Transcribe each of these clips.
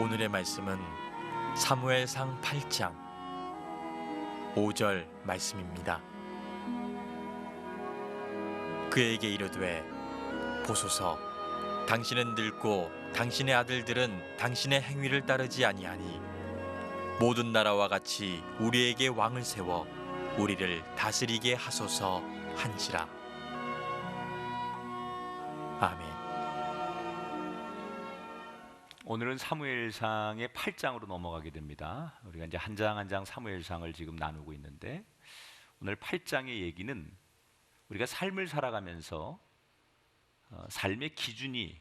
오늘의 말씀은 사무엘상 8장 5절 말씀입니다. 그에게 이르되 보소서, 당신은 늙고 당신의 아들들은 당신의 행위를 따르지 아니하니 모든 나라와 같이 우리에게 왕을 세워 우리를 다스리게 하소서 한지라. 아멘. 오늘은 사무엘상의 8장으로 넘어가게 됩니다. 우리가 이제 한 장 한 장 사무엘상을 지금 나누고 있는데, 오늘 8장의 얘기는 우리가 삶을 살아가면서 삶의 기준이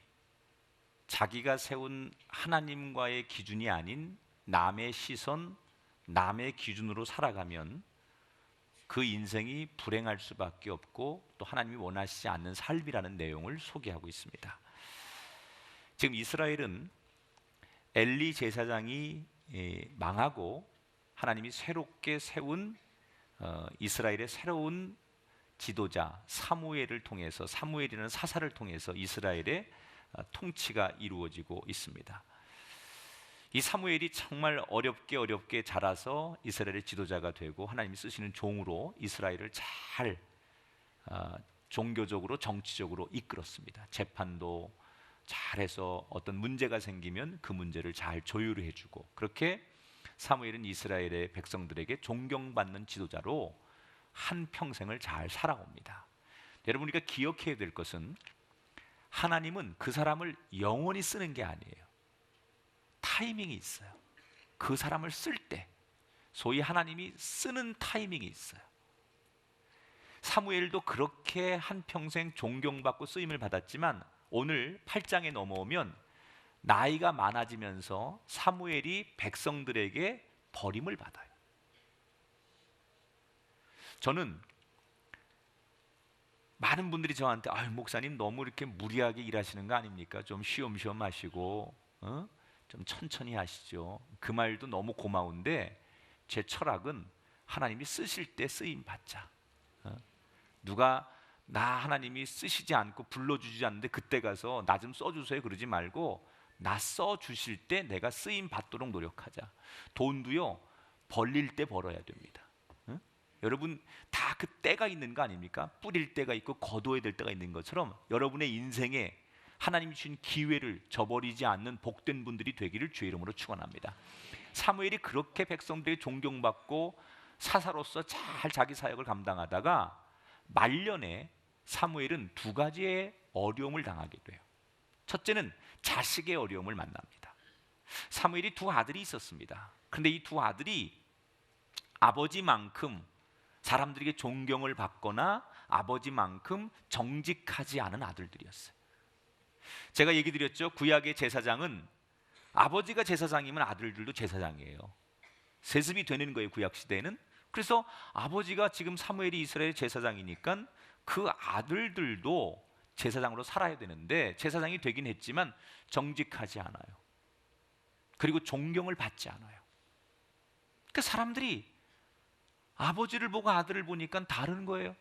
자기가 세운 하나님과의 기준이 아닌 남의 시선, 남의 기준으로 살아가면 그 인생이 불행할 수밖에 없고 또 하나님이 원하시지 않는 삶이라는 내용을 소개하고 있습니다. 지금 이스라엘은 엘리 제사장이 망하고 하나님이 새롭게 세운 이스라엘의 새로운 지도자 사무엘을 통해서, 사무엘이라는 사사를 통해서 이스라엘의 통치가 이루어지고 있습니다. 이 사무엘이 정말 어렵게 자라서 이스라엘의 지도자가 되고 하나님이 쓰시는 종으로 이스라엘을 잘 종교적으로 정치적으로 이끌었습니다. 재판도 잘해서 어떤 문제가 생기면 그 문제를 잘 조율해 주고, 그렇게 사무엘은 이스라엘의 백성들에게 존경받는 지도자로 한 평생을 잘 살아옵니다. 여러분, 우리가 기억해야 될 것은 하나님은 그 사람을 영원히 쓰는 게 아니에요. 타이밍이 있어요. 그 사람을 쓸 때, 소위 하나님이 쓰는 타이밍이 있어요. 사무엘도 그렇게 한평생 존경받고 쓰임을 받았지만 오늘 8장에 넘어오면 나이가 많아지면서 사무엘이 백성들에게 버림을 받아요. 저는 많은 분들이 저한테 목사님 너무 이렇게 무리하게 일하시는 거 아닙니까? 좀 쉬엄쉬엄 하시고 좀 천천히 하시죠. 그 말도 너무 고마운데 제 철학은 하나님이 쓰실 때 쓰임 받자. 누가 나 하나님이 쓰시지 않고 불러주지 않는데 그때 가서 나 좀 써주세요 그러지 말고, 나 써주실 때 내가 쓰임 받도록 노력하자. 돈도요, 벌릴 때 벌어야 됩니다. 여러분 다 그 때가 있는 거 아닙니까? 뿌릴 때가 있고 거둬야 될 때가 있는 것처럼 여러분의 인생에 하나님이 주신 기회를 저버리지 않는 복된 분들이 되기를 주의 이름으로 축원합니다. 사무엘이 그렇게 백성들이 존경받고 사사로서 잘 자기 사역을 감당하다가 말년에 사무엘은 두 가지의 어려움을 당하게 돼요. 첫째는 자식의 어려움을 만납니다. 사무엘이 두 아들이 있었습니다. 그런데 이 두 아들이 아버지만큼 사람들에게 존경을 받거나 아버지만큼 정직하지 않은 아들들이었어요. 제가 얘기 드렸죠. 구약의 제사장은 아버지가 제사장이면 아들들도 제사장이에요. 세습이 되는 거예요, 구약 시대에는. 그래서 아버지가 지금 사무엘이 이스라엘 제사장이니까 그 아들들도 제사장으로 살아야 되는데 제사장이 되긴 했지만 정직하지 않아요. 그리고 존경을 받지 않아요. 그 사람들이 아버지를 보고 아들을 보니까 다른 거예요.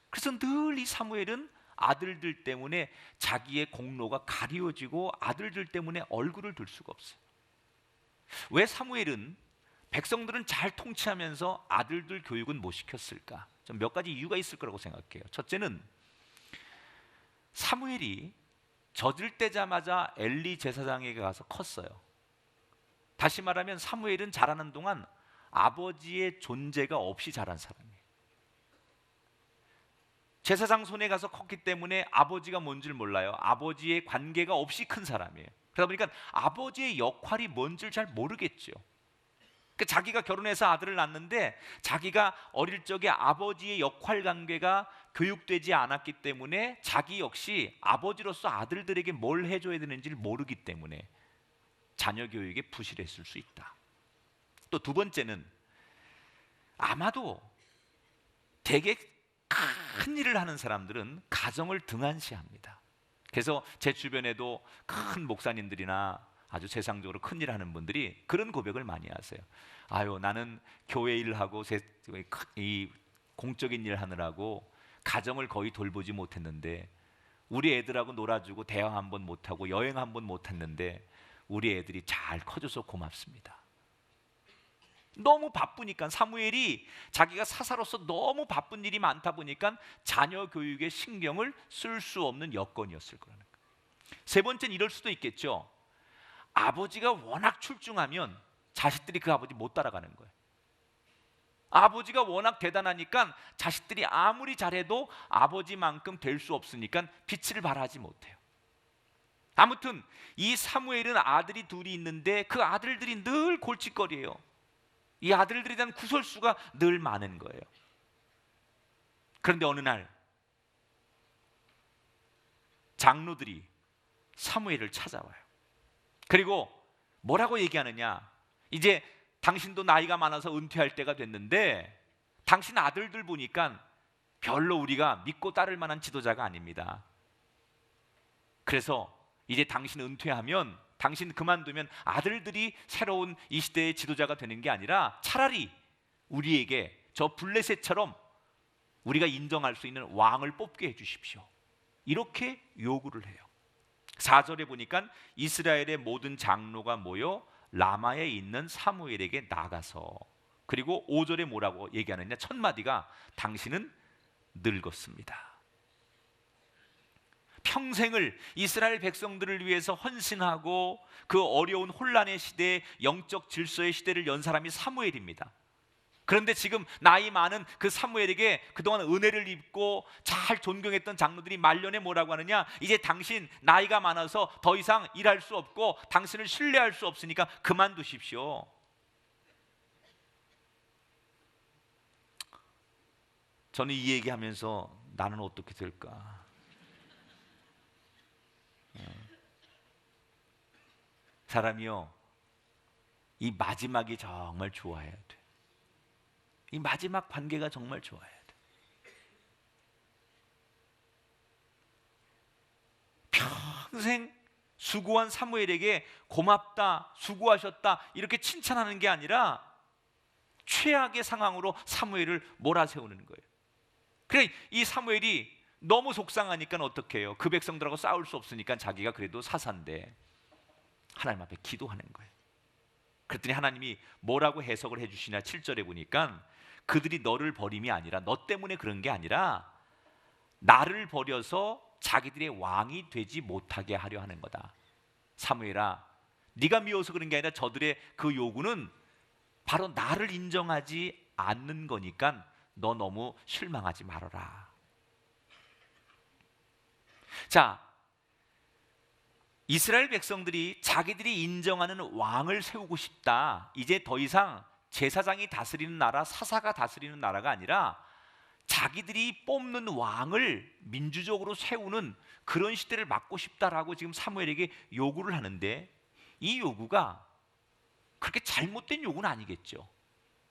그래서 늘 이 사무엘은 아들들 때문에 자기의 공로가 가리워지고 아들들 때문에 얼굴을 들 수가 없어요. 왜 사무엘은 백성들은 잘 통치하면서 아들들 교육은 못 시켰을까? 좀 몇 가지 이유가 있을 거라고 생각해요. 첫째는 사무엘이 젖을 떼자마자 엘리 제사장에게 가서 컸어요. 다시 말하면 사무엘은 자라는 동안 아버지의 존재가 없이 자란 사람이에요. 제사장 손에 가서 컸기 때문에 아버지가 뭔지를 몰라요. 아버지의 관계가 없이 큰 사람이에요. 그러다 보니까 아버지의 역할이 뭔지를 잘 모르겠죠. 자기가 결혼해서 아들을 낳는데 자기가 어릴 적에 아버지의 역할 관계가 교육되지 않았기 때문에 자기 역시 아버지로서 아들들에게 뭘 해줘야 되는지를 모르기 때문에 자녀 교육에 부실했을 수 있다. 또 두 번째는 아마도 되게 큰 일을 하는 사람들은 가정을 등한시합니다. 그래서 제 주변에도 큰 목사님들이나 아주 세상적으로 큰 일 하는 분들이 그런 고백을 많이 하세요. 나는 교회 일하고 이 공적인 일 하느라고 가정을 거의 돌보지 못했는데, 우리 애들하고 놀아주고 대화 한번 못하고 여행 한번 못했는데 우리 애들이 잘 커져서 고맙습니다. 너무 바쁘니까 사무엘이 자기가 사사로서 너무 바쁜 일이 많다 보니까 자녀 교육에 신경을 쓸 수 없는 여건이었을 거라는 거예요. 세 번째는 이럴 수도 있겠죠. 아버지가 워낙 출중하면 자식들이 그 아버지 못 따라가는 거예요. 아버지가 워낙 대단하니까 자식들이 아무리 잘해도 아버지만큼 될 수 없으니까 빛을 발하지 못해요. 아무튼 이 사무엘은 아들이 둘이 있는데 그 아들들이 늘 골칫거리예요. 이 아들들에 대한 구설수가 늘 많은 거예요. 그런데 어느 날 장로들이 사무엘을 찾아와요. 그리고 뭐라고 얘기하느냐? 이제 당신도 나이가 많아서 은퇴할 때가 됐는데 당신 아들들 보니까 별로 우리가 믿고 따를 만한 지도자가 아닙니다. 그래서 이제 당신 은퇴하면, 당신 그만두면 아들들이 새로운 이 시대의 지도자가 되는 게 아니라 차라리 우리에게 저 블레셋처럼 우리가 인정할 수 있는 왕을 뽑게 해주십시오. 이렇게 요구를 해요. 4절에 보니까 이스라엘의 모든 장로가 모여 라마에 있는 사무엘에게 나가서, 그리고 5절에 뭐라고 얘기하느냐? 첫 마디가 당신은 늙었습니다. 평생을 이스라엘 백성들을 위해서 헌신하고 그 어려운 혼란의 시대에 영적 질서의 시대를 연 사람이 사무엘입니다. 그런데 지금 나이 많은 그 사무엘에게 그동안 은혜를 입고 잘 존경했던 장로들이 말년에 뭐라고 하느냐? 이제 당신 나이가 많아서 더 이상 일할 수 없고 당신을 신뢰할 수 없으니까 그만두십시오. 저는 이 얘기하면서 나는 어떻게 될까? 사람이요, 이 마지막이 정말 좋아해야 돼. 이 마지막 관계가 정말 좋아야 돼. 평생 수고한 사무엘에게 고맙다, 수고하셨다 이렇게 칭찬하는 게 아니라 최악의 상황으로 사무엘을 몰아세우는 거예요. 그래, 이 사무엘이 너무 속상하니까 어떻게 해요? 그 백성들하고 싸울 수 없으니까 자기가 그래도 사사인데 하나님 앞에 기도하는 거예요. 그랬더니 하나님이 뭐라고 해석을 해주시냐? 7절에 보니까 그들이 너를 버림이 아니라, 너 때문에 그런 게 아니라 나를 버려서 자기들의 왕이 되지 못하게 하려 하는 거다. 사무엘아, 네가 미워서 그런 게 아니라 저들의 그 요구는 바로 나를 인정하지 않는 거니까 너 너무 실망하지 말아라. 자, 이스라엘 백성들이 자기들이 인정하는 왕을 세우고 싶다. 이제 더 이상 제사장이 다스리는 나라, 사사가 다스리는 나라가 아니라 자기들이 뽑는 왕을 민주적으로 세우는 그런 시대를 맞고 싶다라고 지금 사무엘에게 요구를 하는데, 이 요구가 그렇게 잘못된 요구는 아니겠죠.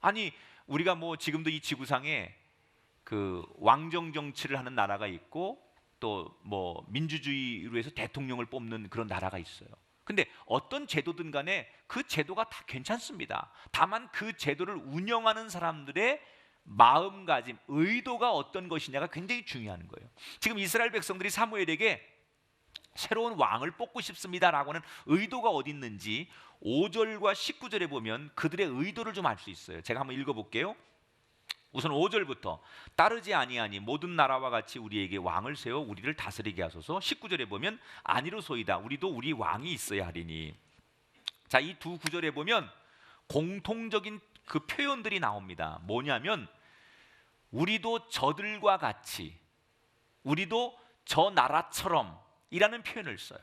아니, 우리가 뭐 지금도 이 지구상에 그 왕정 정치를 하는 나라가 있고 또 뭐 민주주의로 해서 대통령을 뽑는 그런 나라가 있어요. 근데 어떤 제도든 간에 그 제도가 다 괜찮습니다. 다만 그 제도를 운영하는 사람들의 마음가짐, 의도가 어떤 것이냐가 굉장히 중요한 거예요. 지금 이스라엘 백성들이 사무엘에게 새로운 왕을 뽑고 싶습니다라고 하는 의도가 어디 있는지 5절과 19절에 보면 그들의 의도를 좀 알 수 있어요. 제가 한번 읽어볼게요. 우선 5절부터 따르지 아니하니 모든 나라와 같이 우리에게 왕을 세워 우리를 다스리게 하소서. 19절에 보면 아니로소이다, 우리도 우리 왕이 있어야 하리니. 자, 이 두 구절에 보면 공통적인 그 표현들이 나옵니다. 뭐냐면 우리도 저들과 같이, 우리도 저 나라처럼 이라는 표현을 써요.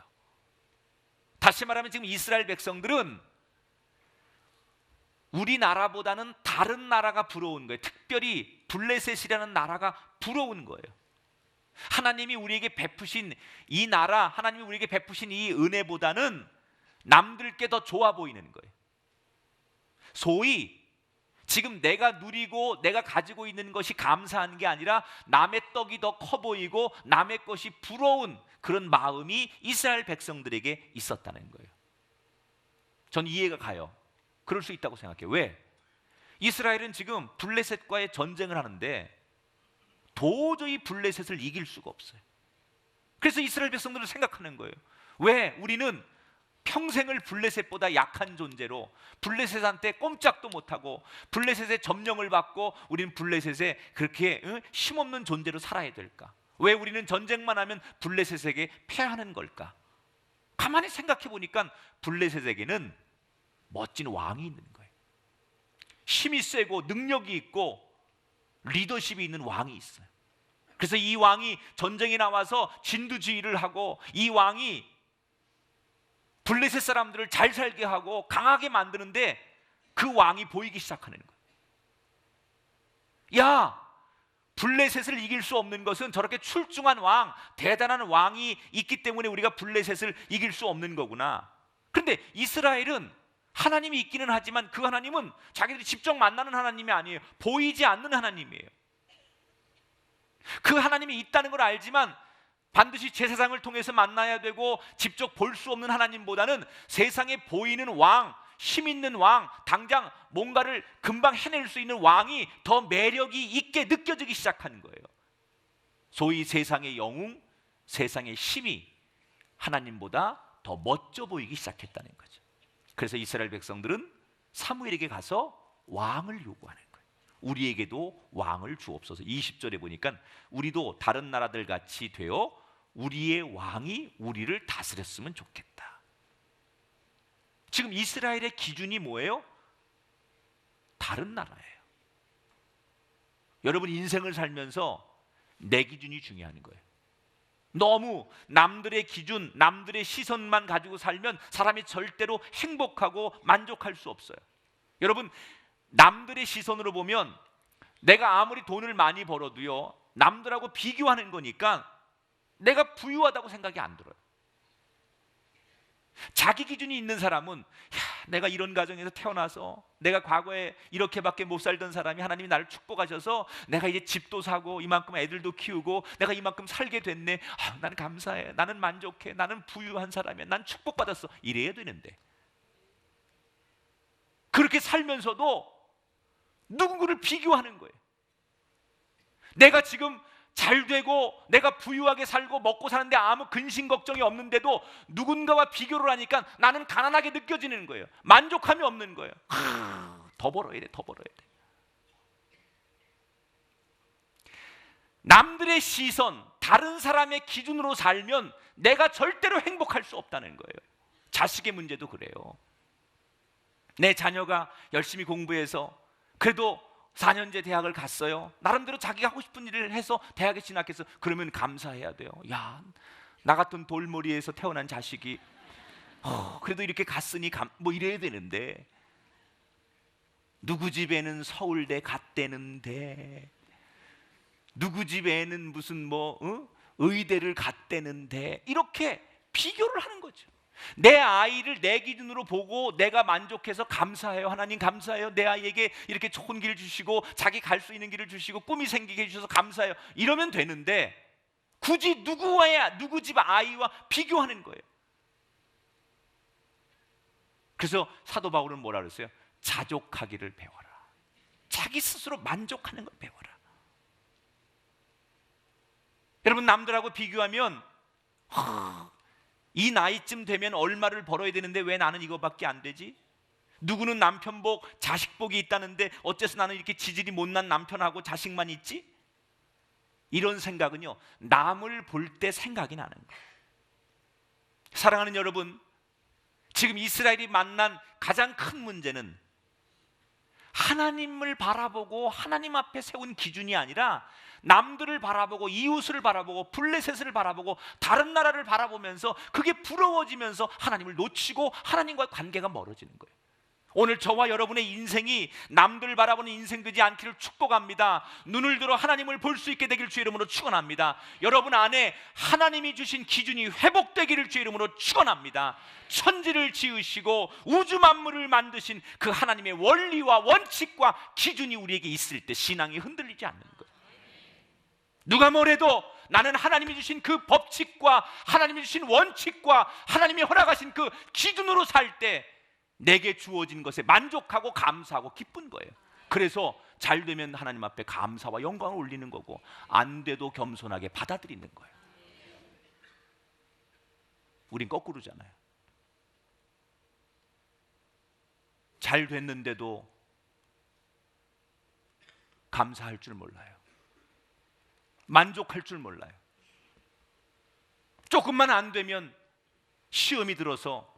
다시 말하면 지금 이스라엘 백성들은 우리나라보다는 다른 나라가 부러운 거예요. 특별히 블레셋이라는 나라가 부러운 거예요. 하나님이 우리에게 베푸신 이 나라, 하나님이 우리에게 베푸신 이 은혜보다는 남들께 더 좋아 보이는 거예요. 소위 지금 내가 누리고 내가 가지고 있는 것이 감사한 게 아니라 남의 떡이 더 커 보이고 남의 것이 부러운 그런 마음이 이스라엘 백성들에게 있었다는 거예요. 전 이해가 가요. 그럴 수 있다고 생각해요. 왜? 이스라엘은 지금 블레셋과의 전쟁을 하는데 도저히 블레셋을 이길 수가 없어요. 그래서 이스라엘 백성들은 생각하는 거예요. 왜 우리는 평생을 블레셋보다 약한 존재로 블레셋한테 꼼짝도 못하고 블레셋의 점령을 받고 우리는 블레셋에 그렇게 힘없는 존재로 살아야 될까? 왜 우리는 전쟁만 하면 블레셋에게 패하는 걸까? 가만히 생각해 보니까 블레셋에게는 멋진 왕이 있는 거예요. 힘이 세고 능력이 있고 리더십이 있는 왕이 있어요. 그래서 이 왕이 전쟁에 나와서 진두지휘를 하고 이 왕이 블레셋 사람들을 잘 살게 하고 강하게 만드는데 그 왕이 보이기 시작하는 거예요. 야, 블레셋을 이길 수 없는 것은 저렇게 출중한 왕, 대단한 왕이 있기 때문에 우리가 블레셋을 이길 수 없는 거구나. 그런데 이스라엘은 하나님이 있기는 하지만 그 하나님은 자기들이 직접 만나는 하나님이 아니에요. 보이지 않는 하나님이에요. 그 하나님이 있다는 걸 알지만 반드시 제사장을 통해서 만나야 되고 직접 볼 수 없는 하나님보다는 세상에 보이는 왕, 힘 있는 왕, 당장 뭔가를 금방 해낼 수 있는 왕이 더 매력이 있게 느껴지기 시작하는 거예요. 소위 세상의 영웅, 세상의 힘이 하나님보다 더 멋져 보이기 시작했다는 거죠. 그래서 이스라엘 백성들은 사무엘에게 가서 왕을 요구하는 거예요. 우리에게도 왕을 주옵소서. 20절에 보니까 우리도 다른 나라들 같이 되어 우리의 왕이 우리를 다스렸으면 좋겠다. 지금 이스라엘의 기준이 뭐예요? 다른 나라예요. 여러분 인생을 살면서 내 기준이 중요한 거예요. 너무 남들의 기준, 남들의 시선만 가지고 살면 사람이 절대로 행복하고 만족할 수 없어요. 여러분 남들의 시선으로 보면 내가 아무리 돈을 많이 벌어도요, 남들하고 비교하는 거니까 내가 부유하다고 생각이 안 들어요. 자기 기준이 있는 사람은 내가 이런 가정에서 태어나서 내가 과거에 이렇게밖에 못 살던 사람이 하나님이 나를 축복하셔서 내가 이제 집도 사고 이만큼 애들도 키우고 내가 이만큼 살게 됐네. 나는 감사해. 나는 만족해. 나는 부유한 사람이야. 난 축복받았어. 이래야 되는데 그렇게 살면서도 누군가를 비교하는 거예요. 내가 지금 잘 되고 내가 부유하게 살고 먹고 사는데 아무 근심 걱정이 없는데도 누군가와 비교를 하니까 나는 가난하게 느껴지는 거예요. 만족함이 없는 거예요. 더 벌어야 돼, 더 벌어야 돼. 남들의 시선, 다른 사람의 기준으로 살면 내가 절대로 행복할 수 없다는 거예요. 자식의 문제도 그래요. 내 자녀가 열심히 공부해서 그래도 4년제 대학을 갔어요. 나름대로 자기가 하고 싶은 일을 해서 대학에 진학해서 그러면 감사해야 돼요. 야, 나 같은 돌머리에서 태어난 자식이 그래도 이렇게 갔으니 뭐 이래야 되는데 누구 집에는 서울대 갔대는데 누구 집에는 무슨 의대를 갔대는데 이렇게 비교를 하는 거죠. 내 아이를 내 기준으로 보고 내가 만족해서 감사해요. 하나님 감사해요. 내 아이에게 이렇게 좋은 길을 주시고 자기 갈 수 있는 길을 주시고 꿈이 생기게 해주셔서 감사해요. 이러면 되는데 굳이 누구 집 아이와 비교하는 거예요. 그래서 사도 바울은 뭐라 그랬어요? 자족하기를 배워라. 자기 스스로 만족하는 걸 배워라. 여러분 남들하고 비교하면 이 나이쯤 되면 얼마를 벌어야 되는데 왜 나는 이거밖에 안 되지? 누구는 남편복, 자식복이 있다는데 어째서 나는 이렇게 지질이 못난 남편하고 자식만 있지? 이런 생각은요, 남을 볼 때 생각이 나는 거예요. 사랑하는 여러분, 지금 이스라엘이 만난 가장 큰 문제는 하나님을 바라보고 하나님 앞에 세운 기준이 아니라 남들을 바라보고 이웃을 바라보고 블레셋을 바라보고 다른 나라를 바라보면서 그게 부러워지면서 하나님을 놓치고 하나님과의 관계가 멀어지는 거예요. 오늘 저와 여러분의 인생이 남들을 바라보는 인생 되지 않기를 축복합니다. 눈을 들어 하나님을 볼 수 있게 되길 주의 이름으로 축원합니다. 여러분 안에 하나님이 주신 기준이 회복되기를 주의 이름으로 축원합니다. 천지를 지으시고 우주 만물을 만드신 그 하나님의 원리와 원칙과 기준이 우리에게 있을 때 신앙이 흔들리지 않는 거예요. 누가 뭐래도 나는 하나님이 주신 그 법칙과 하나님이 주신 원칙과 하나님이 허락하신 그 기준으로 살 때 내게 주어진 것에 만족하고 감사하고 기쁜 거예요. 그래서 잘 되면 하나님 앞에 감사와 영광을 올리는 거고 안 돼도 겸손하게 받아들이는 거예요. 우린 거꾸로잖아요. 잘 됐는데도 감사할 줄 몰라요. 만족할 줄 몰라요. 조금만 안 되면 시험이 들어서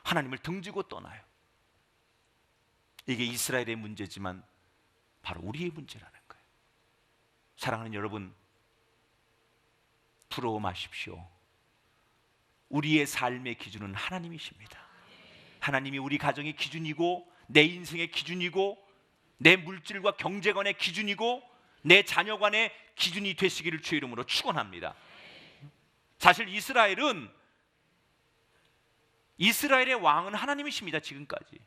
하나님을 등지고 떠나요. 이게 이스라엘의 문제지만 바로 우리의 문제라는 거예요. 사랑하는 여러분, 부러워 마십시오. 우리의 삶의 기준은 하나님이십니다. 하나님이 우리 가정의 기준이고, 내 인생의 기준이고, 내 물질과 경제관의 기준이고, 내 자녀관의 기준이 되시기를 주의 이름으로 축원합니다. 사실 이스라엘의 왕은 하나님이십니다. 지금까지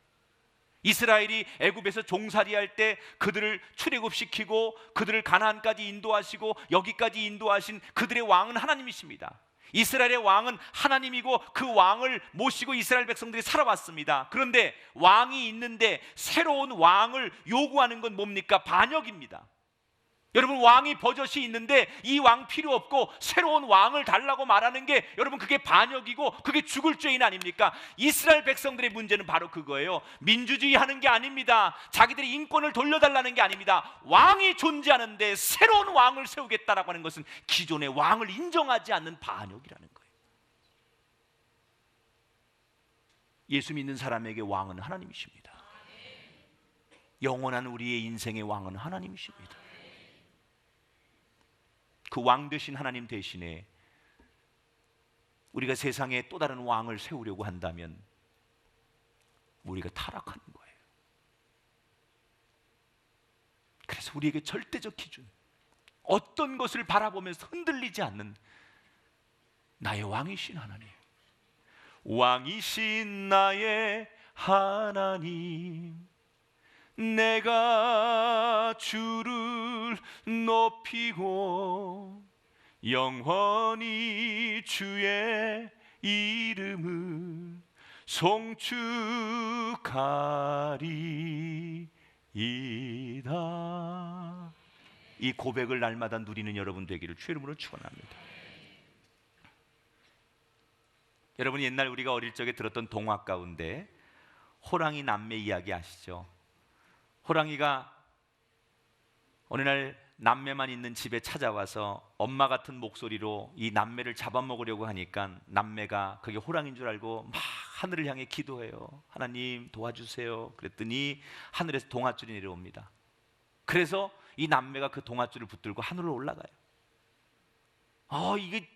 이스라엘이 애굽에서 종살이할 때 그들을 출애굽시키고 그들을 가나안까지 인도하시고 여기까지 인도하신 그들의 왕은 하나님이십니다. 이스라엘의 왕은 하나님이고 그 왕을 모시고 이스라엘 백성들이 살아왔습니다. 그런데 왕이 있는데 새로운 왕을 요구하는 건 뭡니까? 반역입니다. 여러분, 왕이 버젓이 있는데 이 왕 필요 없고 새로운 왕을 달라고 말하는 게, 여러분, 그게 반역이고 그게 죽을 죄인 아닙니까? 이스라엘 백성들의 문제는 바로 그거예요. 민주주의 하는 게 아닙니다. 자기들의 인권을 돌려달라는 게 아닙니다. 왕이 존재하는데 새로운 왕을 세우겠다라고 하는 것은 기존의 왕을 인정하지 않는 반역이라는 거예요. 예수 믿는 사람에게 왕은 하나님이십니다. 영원한 우리의 인생의 왕은 하나님이십니다. 그 왕 되신 하나님 대신에 우리가 세상에 또 다른 왕을 세우려고 한다면 우리가 타락하는 거예요. 그래서 우리에게 절대적 기준, 어떤 것을 바라보면서 흔들리지 않는 나의 왕이신 하나님, 왕이신 나의 하나님, 내가 주를 높이고 영원히 주의 이름을 송축하리이다. 이 고백을 날마다 누리는 여러분 되기를 주의 이름으로 축원합니다. 여러분, 옛날 우리가 어릴 적에 들었던 동화 가운데 호랑이 남매 이야기 아시죠? 호랑이가 어느 날 남매만 있는 집에 찾아와서 엄마 같은 목소리로 이 남매를 잡아먹으려고 하니까 남매가 그게 호랑이인 줄 알고 막 하늘을 향해 기도해요. 하나님 도와주세요. 그랬더니 하늘에서 동아줄이 내려옵니다. 그래서 이 남매가 그 동아줄을 붙들고 하늘로 올라가요. 이게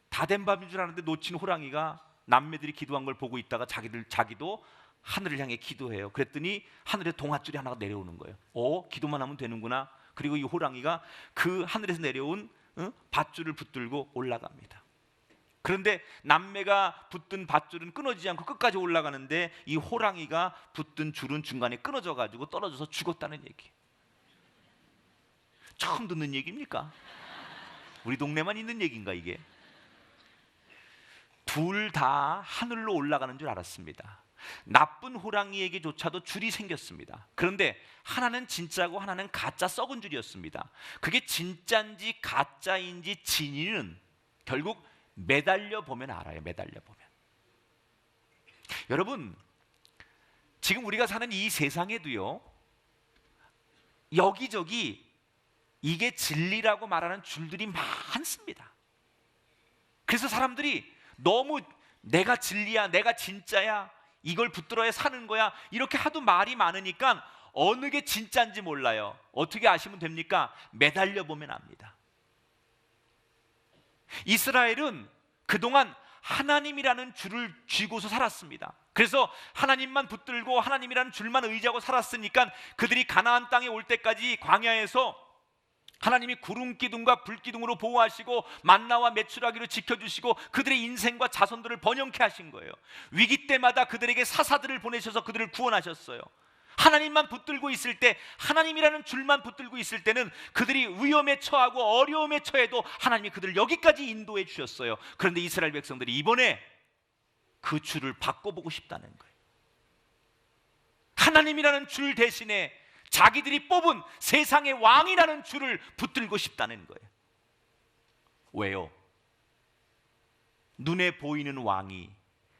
다 된 밥인 줄 아는데 놓친 호랑이가 남매들이 기도한 걸 보고 있다가 자기도 하늘을 향해 기도해요. 그랬더니 하늘에 동아줄이 하나가 내려오는 거예요. 기도만 하면 되는구나. 그리고 이 호랑이가 그 하늘에서 내려온 밧줄을 붙들고 올라갑니다. 그런데 남매가 붙든 밧줄은 끊어지지 않고 끝까지 올라가는데 이 호랑이가 붙든 줄은 중간에 끊어져 가지고 떨어져서 죽었다는 얘기. 처음 듣는 얘기입니까? 우리 동네만 있는 얘기인가 이게? 둘 다 하늘로 올라가는 줄 알았습니다. 나쁜 호랑이에게조차도 줄이 생겼습니다. 그런데 하나는 진짜고 하나는 가짜 썩은 줄이었습니다. 그게 진짜인지 가짜인지 진위는 결국 매달려 보면 알아요. 매달려 보면. 여러분, 지금 우리가 사는 이 세상에도요, 여기저기 이게 진리라고 말하는 줄들이 많습니다. 그래서 사람들이 너무 내가 진리야, 내가 진짜야, 이걸 붙들어야 사는 거야, 이렇게 하도 말이 많으니까 어느 게 진짜인지 몰라요. 어떻게 아시면 됩니까? 매달려 보면 압니다. 이스라엘은 그동안 하나님이라는 줄을 쥐고서 살았습니다. 그래서 하나님만 붙들고 하나님이라는 줄만 의지하고 살았으니까 그들이 가나안 땅에 올 때까지 광야에서 하나님이 구름 기둥과 불 기둥으로 보호하시고 만나와 메추라기로 지켜주시고 그들의 인생과 자손들을 번영케 하신 거예요. 위기 때마다 그들에게 사사들을 보내셔서 그들을 구원하셨어요. 하나님만 붙들고 있을 때, 하나님이라는 줄만 붙들고 있을 때는 그들이 위험에 처하고 어려움에 처해도 하나님이 그들을 여기까지 인도해 주셨어요. 그런데 이스라엘 백성들이 이번에 그 줄을 바꿔보고 싶다는 거예요. 하나님이라는 줄 대신에 자기들이 뽑은 세상의 왕이라는 줄을 붙들고 싶다는 거예요. 왜요? 눈에 보이는 왕이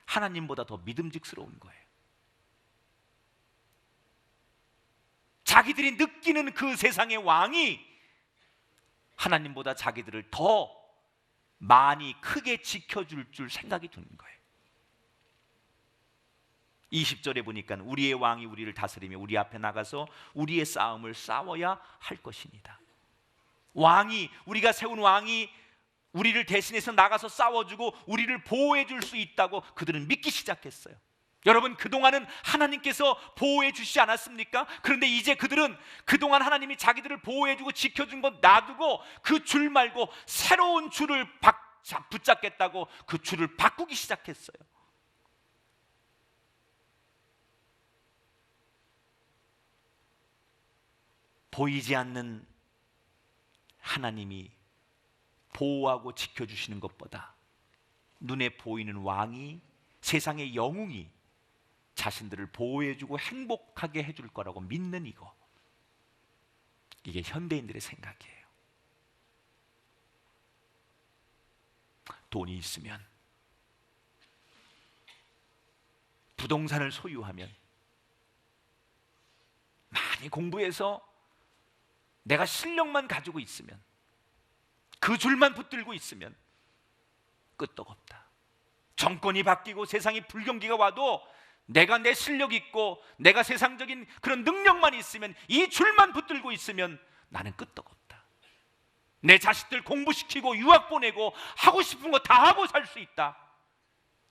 하나님보다 더 믿음직스러운 거예요. 자기들이 느끼는 그 세상의 왕이 하나님보다 자기들을 더 많이 크게 지켜줄 줄 생각이 드는 거예요. 20절에 보니까 우리의 왕이 우리를 다스리며 우리 앞에 나가서 우리의 싸움을 싸워야 할 것입니다. 왕이, 우리가 세운 왕이 우리를 대신해서 나가서 싸워주고 우리를 보호해 줄 수 있다고 그들은 믿기 시작했어요. 여러분, 그동안은 하나님께서 보호해 주시지 않았습니까? 그런데 이제 그들은 그동안 하나님이 자기들을 보호해 주고 지켜준 것 놔두고 그 줄 말고 새로운 줄을 붙잡겠다고 그 줄을 바꾸기 시작했어요. 보이지 않는 하나님이 보호하고 지켜주시는 것보다 눈에 보이는 왕이, 세상의 영웅이 자신들을 보호해주고 행복하게 해줄 거라고 믿는 이거, 이게 현대인들의 생각이에요. 돈이 있으면, 부동산을 소유하면, 많이 공부해서 내가 실력만 가지고 있으면, 그 줄만 붙들고 있으면 끄떡없다. 정권이 바뀌고 세상이 불경기가 와도 내가 내 실력 있고 내가 세상적인 그런 능력만 있으면, 이 줄만 붙들고 있으면 나는 끄떡없다. 내 자식들 공부시키고 유학 보내고 하고 싶은 거 다 하고 살 수 있다.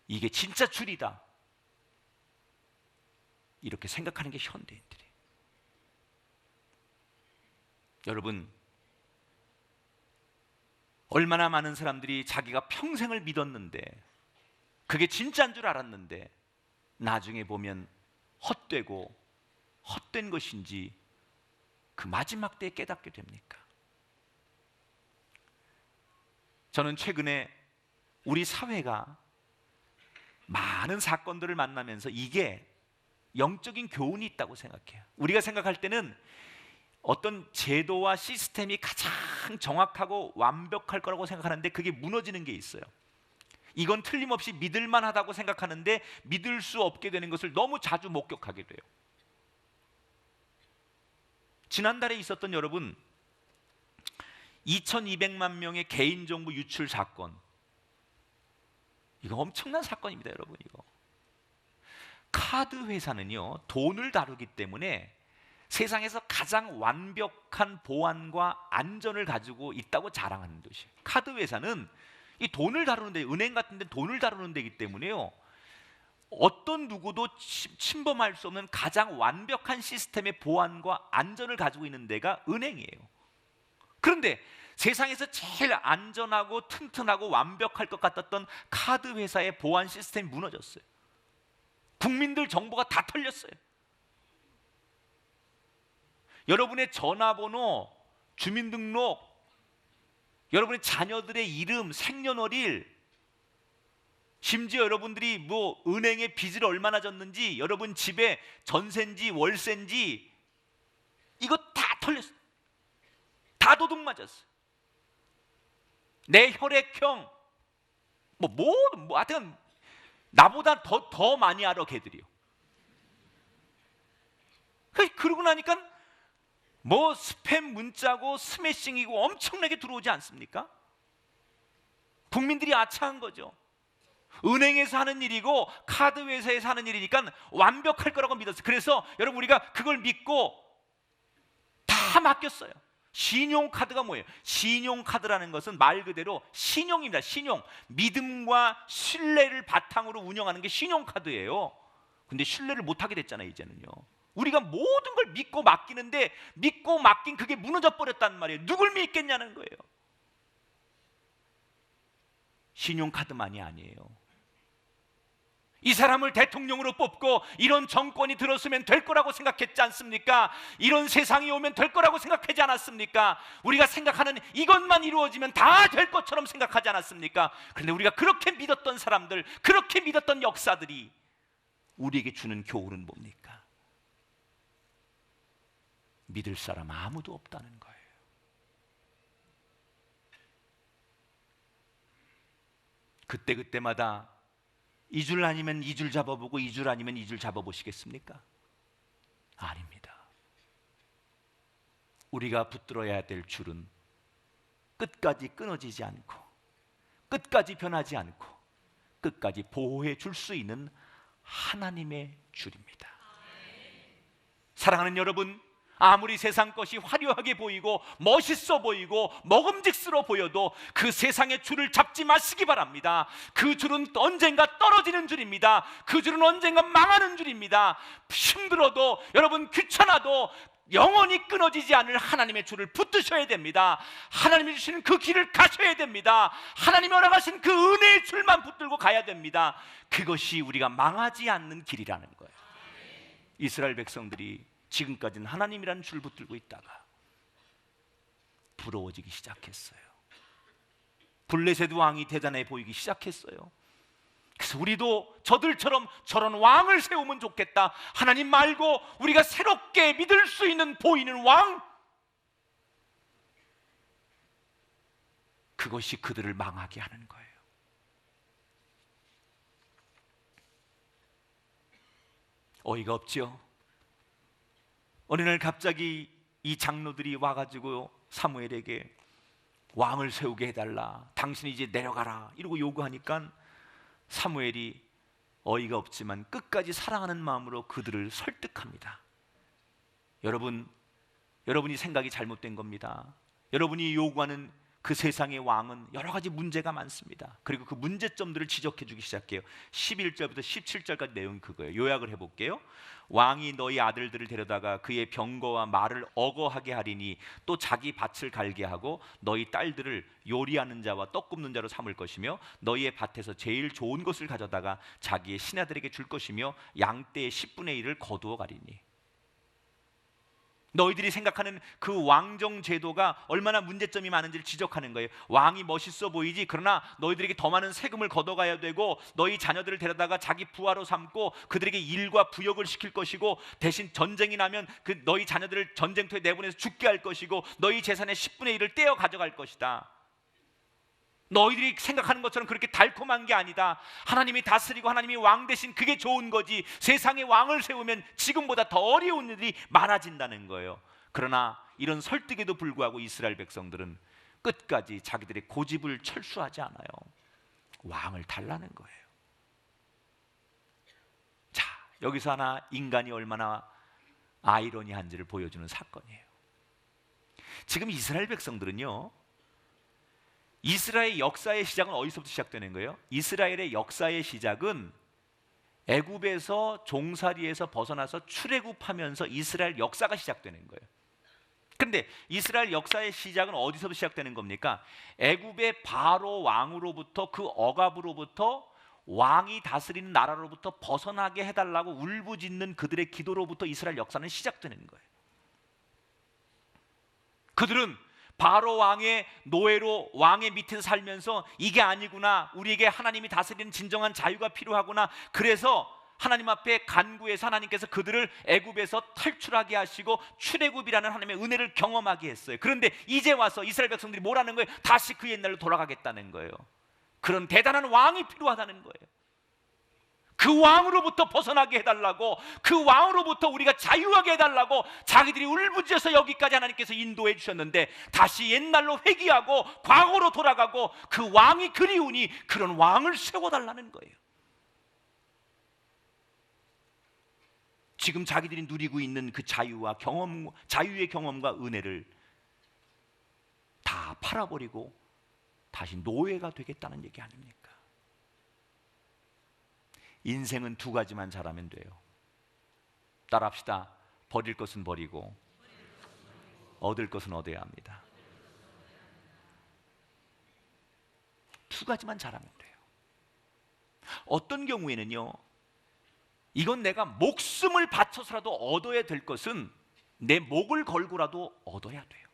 이게 진짜 줄이다. 이렇게 생각하는 게 현대인들이에요. 여러분, 얼마나 많은 사람들이 자기가 평생을 믿었는데, 그게 진짜인 줄 알았는데 나중에 보면 헛되고 헛된 것인지 그 마지막 때에 깨닫게 됩니까? 저는 최근에 우리 사회가 많은 사건들을 만나면서 이게 영적인 교훈이 있다고 생각해요. 우리가 생각할 때는 어떤 제도와 시스템이 가장 정확하고 완벽할 거라고 생각하는데 그게 무너지는 게 있어요. 이건 틀림없이 믿을만 하다고 생각하는데 믿을 수 없게 되는 것을 너무 자주 목격하게 돼요. 지난달에 있었던, 여러분, 2200만 명의 개인정보 유출 사건, 이거 엄청난 사건입니다. 여러분, 이거 카드 회사는요, 돈을 다루기 때문에 세상에서 가장 완벽한 보안과 안전을 가지고 있다고 자랑하는 것이에요. 카드 회사는 이 돈을 다루는데, 은행 같은 데 돈을 다루는 데이기 때문에요, 어떤 누구도 침범할 수 없는 가장 완벽한 시스템의 보안과 안전을 가지고 있는 데가 은행이에요. 그런데 세상에서 제일 안전하고 튼튼하고 완벽할 것 같았던 카드 회사의 보안 시스템이 무너졌어요. 국민들 정보가 다 털렸어요. 여러분의 전화번호, 주민등록, 여러분의 자녀들의 이름, 생년월일, 심지어 여러분들이 뭐 은행에 빚을 얼마나 졌는지, 여러분 집에 전세인지 월세인지, 이거 다 털렸어요. 다 도둑 맞았어요. 내 혈액형, 하여튼 나보다 더 많이 알아, 걔들이요. 그러고 나니까 뭐 스팸 문자고 스매싱이고 엄청나게 들어오지 않습니까? 국민들이 아차한 거죠. 은행에서 하는 일이고 카드 회사에서 하는 일이니까 완벽할 거라고 믿었어요. 그래서 여러분, 우리가 그걸 믿고 다 맡겼어요. 신용카드가 뭐예요? 신용카드라는 것은 말 그대로 신용입니다. 신용, 믿음과 신뢰를 바탕으로 운영하는 게 신용카드예요. 근데 신뢰를 못하게 됐잖아요, 이제는요. 우리가 모든 걸 믿고 맡기는데 믿고 맡긴 그게 무너져 버렸단 말이에요. 누굴 믿겠냐는 거예요. 신용카드만이 아니에요. 이 사람을 대통령으로 뽑고 이런 정권이 들었으면 될 거라고 생각했지 않습니까? 이런 세상이 오면 될 거라고 생각하지 않았습니까? 우리가 생각하는 이것만 이루어지면 다 될 것처럼 생각하지 않았습니까? 그런데 우리가 그렇게 믿었던 사람들, 그렇게 믿었던 역사들이 우리에게 주는 교훈은 뭡니까? 믿을 사람 아무도 없다는 거예요. 그때마다 이 줄 아니면 이 줄 잡아보고 이 줄 아니면 이 줄 잡아보시겠습니까? 아닙니다. 우리가 붙들어야 될 줄은 끝까지 끊어지지 않고 끝까지 변하지 않고 끝까지 보호해 줄 수 있는 하나님의 줄입니다. 사랑하는 여러분, 아무리 세상 것이 화려하게 보이고 멋있어 보이고 먹음직스러워 보여도 그 세상의 줄을 잡지 마시기 바랍니다. 그 줄은 언젠가 떨어지는 줄입니다. 그 줄은 언젠가 망하는 줄입니다. 힘들어도, 여러분 귀찮아도 영원히 끊어지지 않을 하나님의 줄을 붙드셔야 됩니다. 하나님이 주시는 그 길을 가셔야 됩니다. 하나님이 허락하신 그 은혜의 줄만 붙들고 가야 됩니다. 그것이 우리가 망하지 않는 길이라는 거예요. 이스라엘 백성들이 지금까지는 하나님이라는 줄 붙들고 있다가 부러워지기 시작했어요. 블레셋 왕이 대단해 보이기 시작했어요. 그래서 우리도 저들처럼 저런 왕을 세우면 좋겠다. 하나님 말고 우리가 새롭게 믿을 수 있는 보이는 왕, 그것이 그들을 망하게 하는 거예요. 어이가 없죠. 어느 날 갑자기 이 장로들이 와가지고 사무엘에게 왕을 세우게 해달라, 당신이 이제 내려가라 이러고 요구하니까 사무엘이 어이가 없지만 끝까지 사랑하는 마음으로 그들을 설득합니다. 여러분이 생각이 잘못된 겁니다. 여러분이 요구하는 그 세상의 왕은 여러 가지 문제가 많습니다. 그리고 그 문제점들을 지적해 주기 시작해요. 11절부터 17절까지 내용이 그거예요. 요약을 해볼게요. 왕이 너희 아들들을 데려다가 그의 병거와 말을 어거하게 하리니 또 자기 밭을 갈게 하고 너희 딸들을 요리하는 자와 떡 굽는 자로 삼을 것이며 너희의 밭에서 제일 좋은 것을 가져다가 자기의 신하들에게 줄 것이며 양떼의 10분의 1을 거두어 가리니. 너희들이 생각하는 그 왕정 제도가 얼마나 문제점이 많은지를 지적하는 거예요. 왕이 멋있어 보이지, 그러나 너희들에게 더 많은 세금을 걷어가야 되고 너희 자녀들을 데려다가 자기 부하로 삼고 그들에게 일과 부역을 시킬 것이고 대신 전쟁이 나면 그 너희 자녀들을 전쟁터에 내보내서 죽게 할 것이고 너희 재산의 10분의 1을 떼어 가져갈 것이다. 너희들이 생각하는 것처럼 그렇게 달콤한 게 아니다. 하나님이 다스리고 하나님이 왕 대신 그게 좋은 거지. 세상에 왕을 세우면 지금보다 더 어려운 일이 많아진다는 거예요. 그러나 이런 설득에도 불구하고 이스라엘 백성들은 끝까지 자기들의 고집을 철수하지 않아요. 왕을 달라는 거예요. 자, 여기서 하나 인간이 얼마나 아이러니한지를 보여주는 사건이에요. 지금 이스라엘 백성들은요, 이스라엘 역사의 시작은 어디서부터 시작되는 거예요? 이스라엘의 역사의 시작은 애굽에서 종살이에서 벗어나서 출애굽하면서 이스라엘 역사가 시작되는 거예요. 근데 이스라엘 역사의 시작은 어디서부터 시작되는 겁니까? 애굽의 바로 왕으로부터, 그 억압으로부터, 왕이 다스리는 나라로부터 벗어나게 해달라고 울부짖는 그들의 기도로부터 이스라엘 역사는 시작되는 거예요. 그들은 바로 왕의 노예로 왕의 밑에서 살면서 이게 아니구나, 우리에게 하나님이 다스리는 진정한 자유가 필요하구나, 그래서 하나님 앞에 간구해서 하나님께서 그들을 애굽에서 탈출하게 하시고 출애굽이라는 하나님의 은혜를 경험하게 했어요. 그런데 이제 와서 이스라엘 백성들이 뭐라는 거예요? 다시 그 옛날로 돌아가겠다는 거예요. 그런 대단한 왕이 필요하다는 거예요. 그 왕으로부터 벗어나게 해달라고, 그 왕으로부터 우리가 자유하게 해달라고 자기들이 울부짖어서 여기까지 하나님께서 인도해 주셨는데 다시 옛날로 회귀하고 과거로 돌아가고 그 왕이 그리우니 그런 왕을 세워달라는 거예요. 지금 자기들이 누리고 있는 그 자유와 경험, 자유의 경험과 은혜를 다 팔아버리고 다시 노예가 되겠다는 얘기 아닙니까? 인생은 두 가지만 잘하면 돼요. 따라합시다. 버릴 것은 버리고 얻을 것은 얻어야 합니다. 두 가지만 잘하면 돼요. 어떤 경우에는요, 이건 내가 목숨을 바쳐서라도 얻어야 될 것은 내 목을 걸고라도 얻어야 돼요.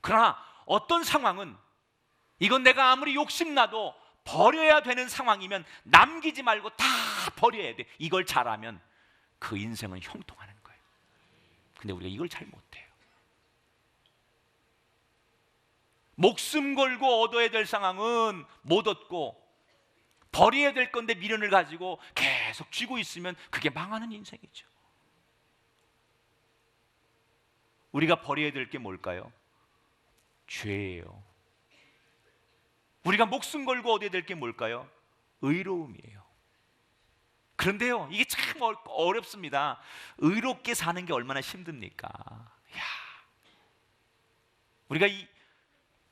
그러나 어떤 상황은 이건 내가 아무리 욕심나도 버려야 되는 상황이면 남기지 말고 다 버려야 돼. 이걸 잘하면 그 인생은 형통하는 거예요. 근데 우리가 이걸 잘 못해요. 목숨 걸고 얻어야 될 상황은 못 얻고 버려야 될 건데 미련을 가지고 계속 쥐고 있으면 그게 망하는 인생이죠. 우리가 버려야 될 게 뭘까요? 죄예요. 우리가 목숨 걸고 얻어야 될 게 뭘까요? 의로움이에요. 그런데요, 이게 참 어렵습니다. 의롭게 사는 게 얼마나 힘듭니까? 야, 우리가 이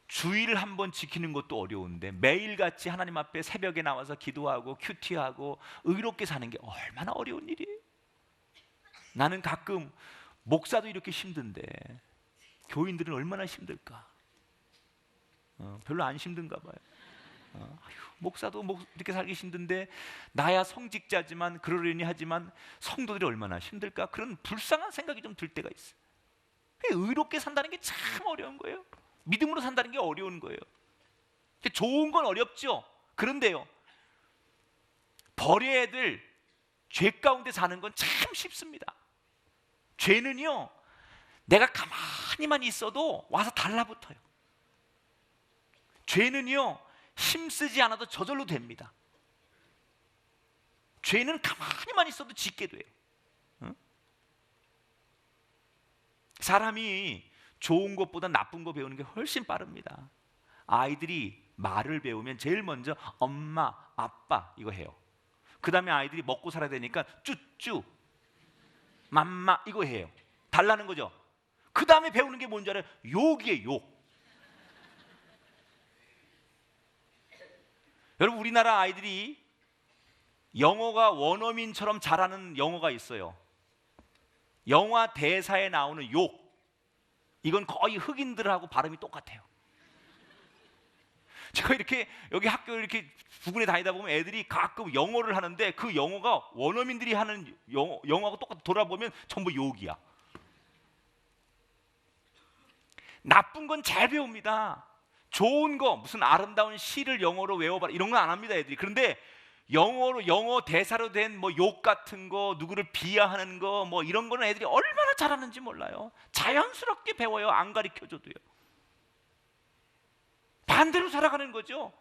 주의를 한번 지키는 것도 어려운데 매일같이 하나님 앞에 새벽에 나와서 기도하고 큐티하고 의롭게 사는 게 얼마나 어려운 일이에요. 나는 가끔 목사도 이렇게 힘든데 교인들은 얼마나 힘들까? 별로 안 힘든가 봐요. 목사도 이렇게 살기 힘든데 나야 성직자지만 그러려니 하지만 성도들이 얼마나 힘들까? 그런 불쌍한 생각이 좀 들 때가 있어요. 의롭게 산다는 게 참 어려운 거예요. 믿음으로 산다는 게 어려운 거예요. 좋은 건 어렵죠. 그런데요, 버려야 될 죄 가운데 사는 건 참 쉽습니다. 죄는요, 내가 가만히만 있어도 와서 달라붙어요. 죄는요, 힘쓰지 않아도 저절로 됩니다. 죄는 가만히만 있어도 짓게 돼요. 응? 사람이 좋은 것보다 나쁜 거 배우는 게 훨씬 빠릅니다. 아이들이 말을 배우면 제일 먼저 엄마, 아빠 이거 해요. 그 다음에 아이들이 먹고 살아야 되니까 쭈쭈, 맘마 이거 해요. 달라는 거죠. 그 다음에 배우는 게 뭔지 알아요? 욕이에요, 욕. 여러분, 우리나라 아이들이 영어가 원어민처럼 잘하는 영어가 있어요. 영화 대사에 나오는 욕, 이건 거의 흑인들하고 발음이 똑같아요. 제가 이렇게 여기 학교를 이렇게 부근에 다니다 보면 애들이 가끔 영어를 하는데 그 영어가 원어민들이 하는 영어하고 똑같아. 돌아보면 전부 욕이야. 나쁜 건 잘 배웁니다. 좋은 거, 무슨 아름다운 시를 영어로 외워봐라 이런 건 안 합니다, 애들이. 그런데 영어 대사로 된 뭐 욕 같은 거, 누구를 비하하는 거, 뭐 이런 거는 애들이 얼마나 잘하는지 몰라요. 자연스럽게 배워요, 안 가르쳐줘도요. 반대로 살아가는 거죠.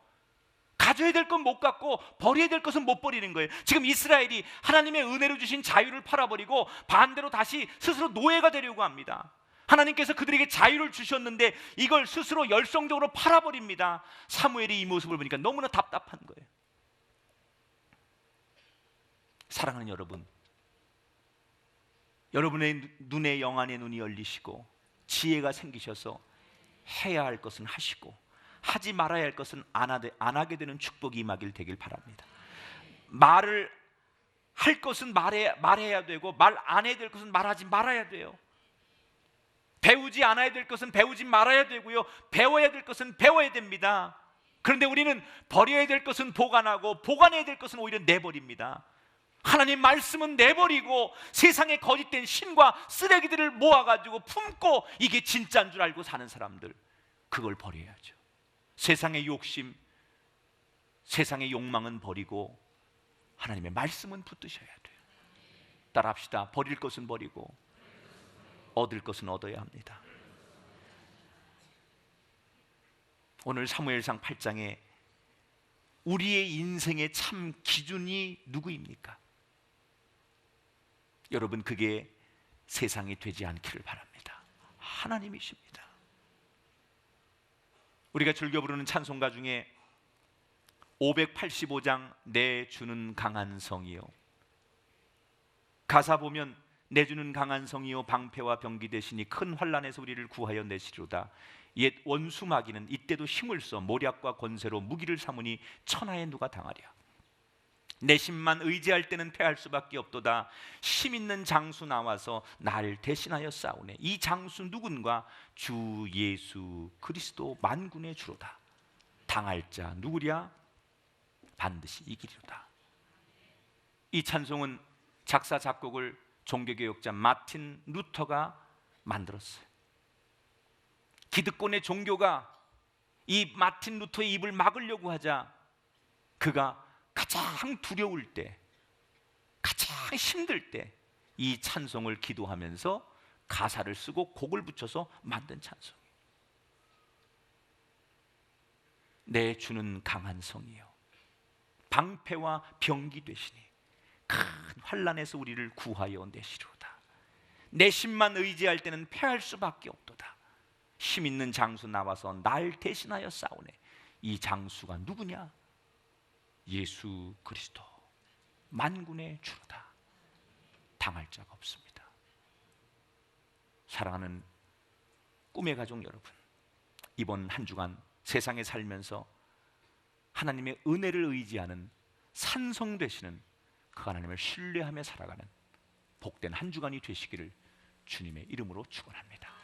가져야 될 건 못 갖고 버려야 될 것은 못 버리는 거예요. 지금 이스라엘이 하나님의 은혜로 주신 자유를 팔아버리고 반대로 다시 스스로 노예가 되려고 합니다. 하나님께서 그들에게 자유를 주셨는데 이걸 스스로 열성적으로 팔아버립니다. 사무엘이 이 모습을 보니까 너무나 답답한 거예요. 사랑하는 여러분, 여러분의 눈에 영안의 눈이 열리시고 지혜가 생기셔서 해야 할 것은 하시고 하지 말아야 할 것은 안 하게 되는 축복이 임하길 되길 바랍니다. 말을 할 것은 말해야 되고 말 안 해야 될 것은 말하지 말아야 돼요. 배우지 않아야 될 것은 배우지 말아야 되고요, 배워야 될 것은 배워야 됩니다. 그런데 우리는 버려야 될 것은 보관하고 보관해야 될 것은 오히려 내버립니다. 하나님 말씀은 내버리고 세상에 거짓된 신과 쓰레기들을 모아가지고 품고 이게 진짜인 줄 알고 사는 사람들, 그걸 버려야죠. 세상의 욕심, 세상의 욕망은 버리고 하나님의 말씀은 붙드셔야 돼요. 따라합시다. 버릴 것은 버리고 얻을 것은 얻어야 합니다. 오늘 사무엘상 8장에 우리의 인생의 참 기준이 누구입니까? 여러분, 그게 세상이 되지 않기를 바랍니다. 하나님이십니다. 우리가 즐겨 부르는 찬송가 중에 585장 내 주는 강한 성이요, 가사 보면 내 주는 강한 성이요 방패와 병기 되시니 큰 환난에서 우리를 구하여 내시리로다. 옛 원수 마귀는 이때도 힘을 써 모략과 권세로 무기를 삼으니 천하에 누가 당하랴. 내 힘만 의지할 때는 패할 수밖에 없도다. 힘 있는 장수 나와서 나를 대신하여 싸우네. 이 장수 누군가? 주 예수 그리스도 만군의 주로다. 당할 자 누구랴? 반드시 이기리로다. 이 찬송은 작사 작곡을 종교개혁자 마틴 루터가 만들었어요. 기득권의 종교가 이 마틴 루터의 입을 막으려고 하자 그가 가장 두려울 때, 가장 힘들 때 이 찬송을 기도하면서 가사를 쓰고 곡을 붙여서 만든 찬송이에요. 내 주는 강한 성이요 방패와 병기 되시니 큰 환난에서 우리를 구하여 내시리로다. 내 힘만 의지할 때는 패할 수밖에 없도다. 힘 있는 장수 나와서 날 대신하여 싸우네. 이 장수가 누구냐? 예수 그리스도, 만군의 주로다. 당할 자가 없습니다. 사랑하는 꿈의 가족 여러분, 이번 한 주간 세상에 살면서 하나님의 은혜를 의지하는 산성 되시는 그 하나님을 신뢰하며 살아가는 복된 한 주간이 되시기를 주님의 이름으로 축원합니다.